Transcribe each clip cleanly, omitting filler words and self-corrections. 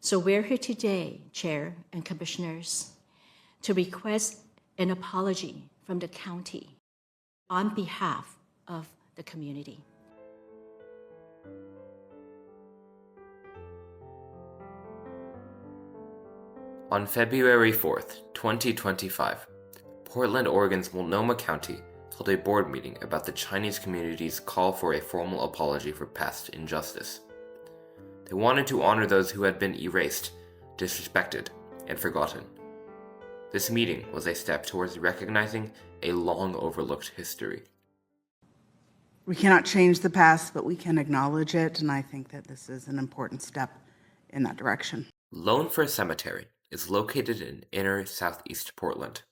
So we're here today, Chair and Commissioners, to request an apology from the county on behalf of the community. On February 4th, 2025, Portland, Oregon's Multnomah County held a board meeting about the Chinese community's call for a formal apology for past injustice. They wanted to honor those who had been erased, disrespected, and forgotten. This meeting was a step towards recognizing a long-overlooked history. We cannot change the past, but we can acknowledge it, and I think that this is an important step in that direction. Lone Fir Cemetery is located in inner southeast Portland.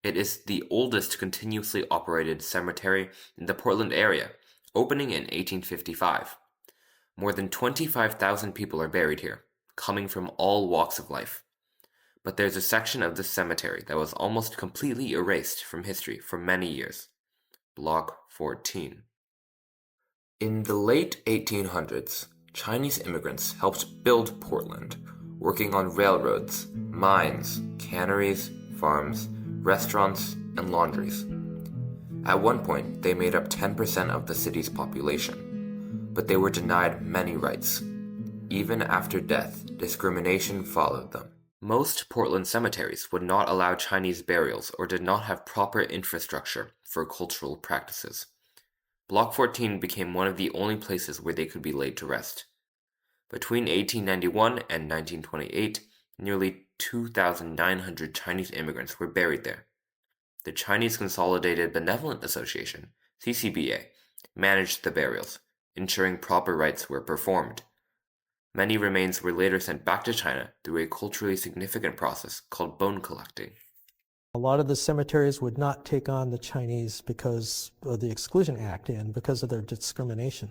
It is the oldest continuously operated cemetery in the Portland area, opening in 1855. More than 25,000 people are buried here, coming from all walks of life. But there's a section of this cemetery that was almost completely erased from history for many years. Block 14. In the late 1800s, Chinese immigrants helped build Portland, working on railroads, mines, canneries, farms, restaurants, and laundries. At one point, they made up 10% of the city's population, but they were denied many rights. Even after death, discrimination followed them. Most Portland cemeteries would not allow Chinese burials or did not have proper infrastructure for cultural practices. Block 14 became one of the only places where they could be laid to rest. Between 1891 and 1928, nearly 2,900 Chinese immigrants were buried there. The Chinese Consolidated Benevolent Association, CCBA, managed the burials, ensuring proper rites were performed. Many remains were later sent back to China through a culturally significant process called bone collecting. A lot of the cemeteries would not take on the Chinese because of the Exclusion Act and because of their discrimination.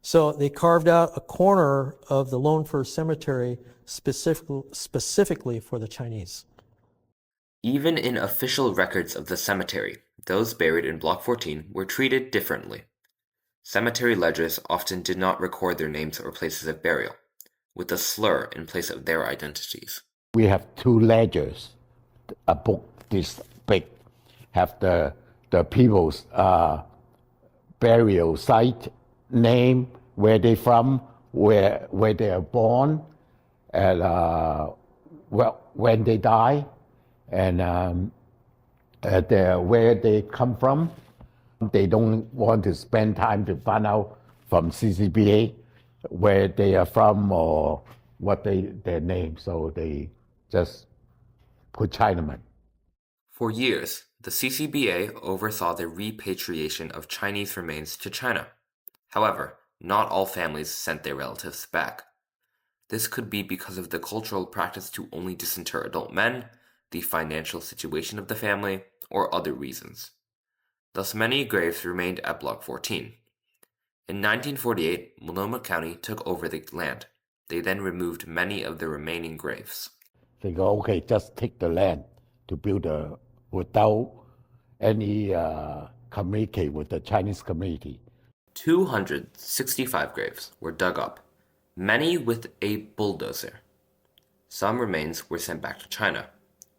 So they carved out a corner of the Lone Fir Cemetery specifically for the Chinese. Even in official records of the cemetery, those buried in Block 14 were treated differently. Cemetery ledgers often did not record their names or places of burial, with a slur in place of their identities. We have two ledgers, a book this big, have the people's burial site, name, where they from, where they are born, and when they die, and where they come from. They don't want to spend time to find out from CCBA where they are from or what their name, so they just put Chinaman. For years, the CCBA oversaw the repatriation of Chinese remains to China. However, not all families sent their relatives back. This could be because of the cultural practice to only disinter adult men, the financial situation of the family, or other reasons. Thus many graves remained at Block 14. In 1948, Multnomah County took over the land. They then removed many of the remaining graves. They go, okay, just take the land to build without any communicate with the Chinese community. 265 graves were dug up, many with a bulldozer. Some remains were sent back to China,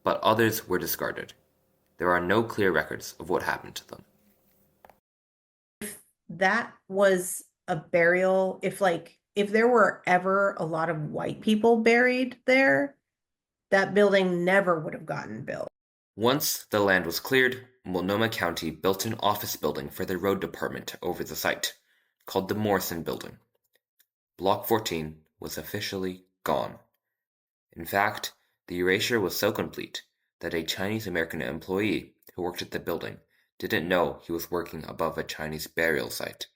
but others were discarded. There are no clear records of what happened to them. If that was a burial, if there were ever a lot of white people buried there, that building never would have gotten built. Once the land was cleared, Multnomah County built an office building for the road department over the site, called the Morrison Building. Block 14 was officially gone. In fact, the erasure was so complete that a Chinese-American employee who worked at the building didn't know he was working above a Chinese burial site.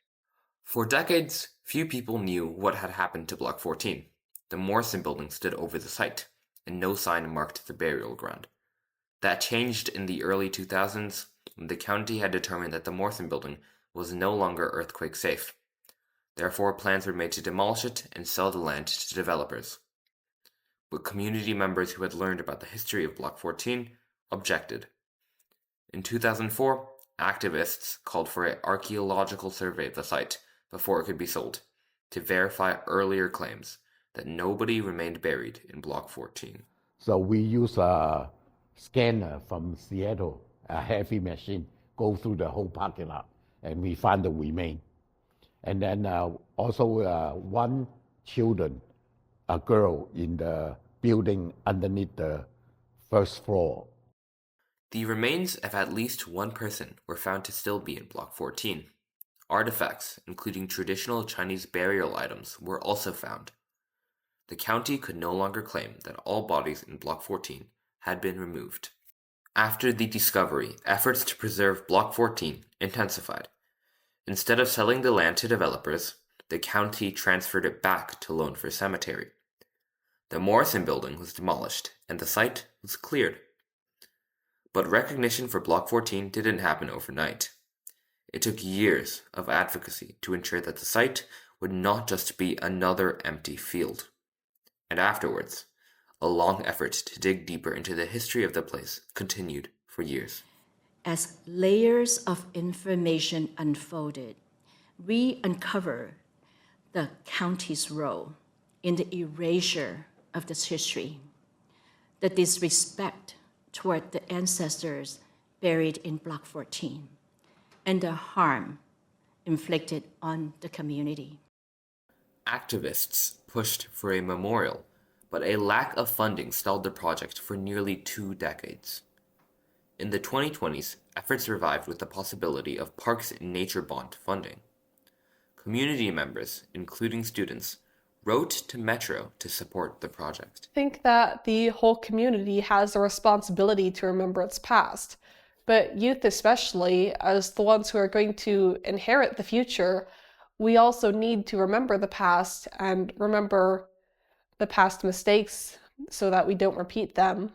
For decades, few people knew what had happened to Block 14. The Morrison Building stood over the site, and no sign marked the burial ground. That changed in the early 2000s when the county had determined that the Morrison Building was no longer earthquake safe. Therefore, plans were made to demolish it and sell the land to developers. But community members who had learned about the history of Block 14 objected. In 2004, activists called for an archaeological survey of the site before it could be sold, to verify earlier claims that nobody remained buried in Block 14. So we use a scanner from Seattle, a heavy machine, go through the whole parking lot, and we find the remain. And then also one children, a girl in the building underneath the first floor. The remains of at least one person were found to still be in Block 14. Artifacts, including traditional Chinese burial items, were also found. The county could no longer claim that all bodies in Block 14 had been removed. After the discovery, efforts to preserve Block 14 intensified. Instead of selling the land to developers, the county transferred it back to Lone Fir Cemetery. The Morrison building was demolished, and the site was cleared. But recognition for Block 14 didn't happen overnight. It took years of advocacy to ensure that the site would not just be another empty field. And afterwards, a long effort to dig deeper into the history of the place continued for years. As layers of information unfolded, we uncovered the county's role in the erasure of this history, the disrespect toward the ancestors buried in Block 14, and the harm inflicted on the community. Activists pushed for a memorial, but a lack of funding stalled the project for nearly 2 decades. In the 2020s, efforts revived with the possibility of Parks and Nature Bond funding. Community members, including students, wrote to Metro to support the project. I think that the whole community has a responsibility to remember its past, but youth especially, as the ones who are going to inherit the future, we also need to remember the past and remember the past mistakes so that we don't repeat them.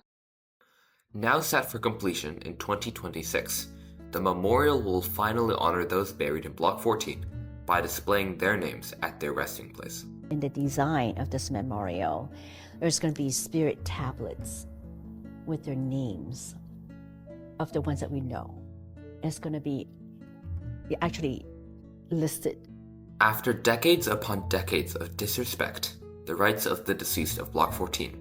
Now set for completion in 2026, the memorial will finally honor those buried in Block 14 by displaying their names at their resting place. In the design of this memorial, there's going to be spirit tablets with their names of the ones that we know. It's going to be actually listed. After decades upon decades of disrespect, the rights of the deceased of Block 14,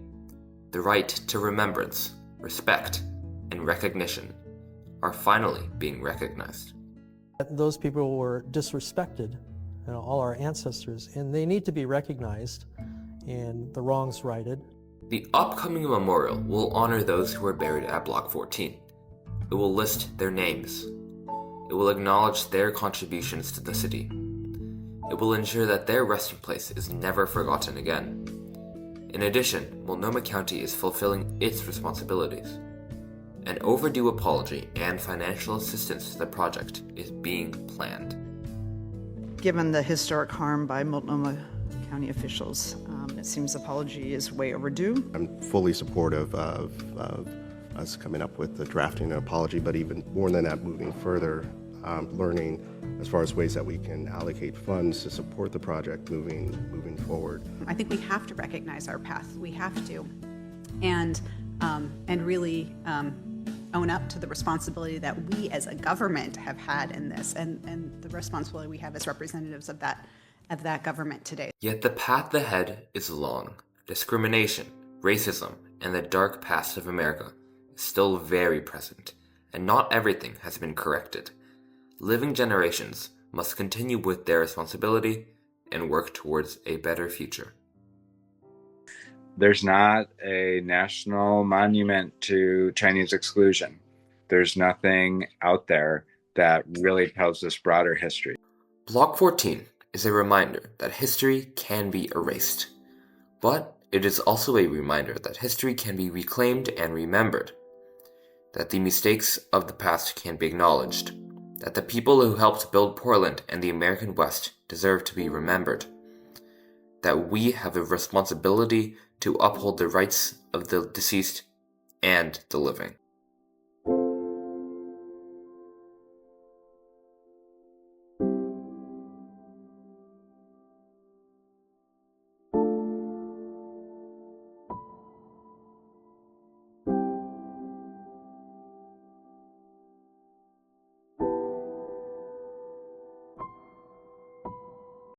the right to remembrance, respect, and recognition are finally being recognized. Those people were disrespected, all our ancestors, and they need to be recognized and the wrongs righted. The upcoming memorial will honor those who were buried at Block 14. It will list their names. It will acknowledge their contributions to the city. It will ensure that their resting place is never forgotten again. In addition, Multnomah County is fulfilling its responsibilities. An overdue apology and financial assistance to the project is being planned. Given the historic harm by Multnomah County officials, it seems apology is way overdue. I'm fully supportive of us coming up with the drafting an apology, but even more than that, moving further, learning as far as ways that we can allocate funds to support the project moving forward. I think we have to recognize our past. We have to, and really own up to the responsibility that we as a government have had in this, and the responsibility we have as representatives of that government today. Yet the path ahead is long. Discrimination, racism, and the dark past of America is still very present, and not everything has been corrected. Living generations must continue with their responsibility and work towards a better future. There's not a national monument to Chinese exclusion. There's nothing out there that really tells this broader history. Block 14 is a reminder that history can be erased, but it is also a reminder that history can be reclaimed and remembered, that the mistakes of the past can be acknowledged, that the people who helped build Portland and the American West deserve to be remembered, that we have a responsibility to uphold the rights of the deceased and the living.